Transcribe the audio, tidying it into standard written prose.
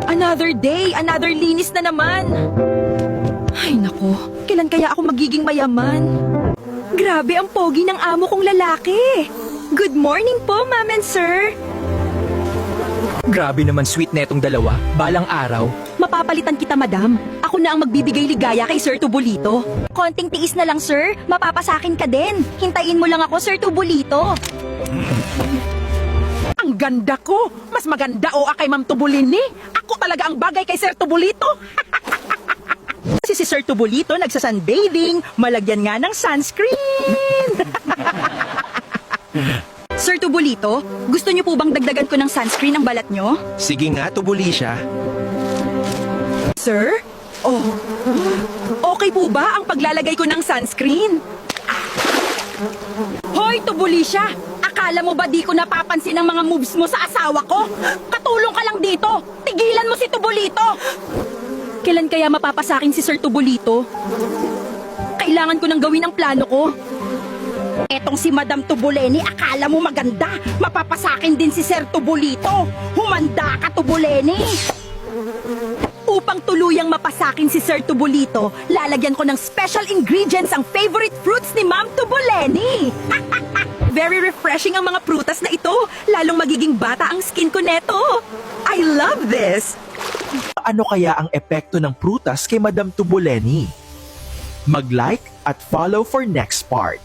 Another day, another linis na naman. Ay nako, kailan kaya ako magiging mayaman? Grabe ang pogi ng amo kong lalaki. Good morning po, ma'am and sir. Grabe naman sweet na itong dalawa. Balang araw. Mapapalitan kita, madam. Ako na ang magbibigay ligaya kay Sir Tubulito. Konting tiis na lang, sir. Mapapasakin ka din. Hintayin mo lang ako, Sir Tubulito. Ang ganda ko! Mas maganda o kay Ma'am Tubulini. Ako talaga ang bagay kay Sir Tubulito. Si Sir Tubulito nagsasunbathing, malagyan nga ng sunscreen. Sir Tubulito, gusto niyo po bang dagdagan ko ng sunscreen ang balat niyo? Sige nga, tubuli siya. Sir? Oh, okay po ba ang paglalagay ko ng sunscreen? Hoy, tubuli siya! Akala mo ba di ko napapansin ang mga moves mo sa asawa ko? Katulong ka lang dito! Tigilan mo si Tubulito! Kailan kaya mapapasakin si Sir Tubulito? Kailangan ko nang gawin ang plano ko. Etong si Madam Tubuleni, akala mo maganda? Mapapasakin din si Sir Tubulito! Humanda ka, Tubuleni! Upang tuluyang mapasakin si Sir Tubulito, lalagyan ko ng special ingredients ang favorite fruits ni Ma'am Tubuleni! Very refreshing ang mga prutas na ito, lalong magiging bata ang skin ko neto. I love this! Ano kaya ang epekto ng prutas kay Madam Tubuleni? Mag-like at follow for next part.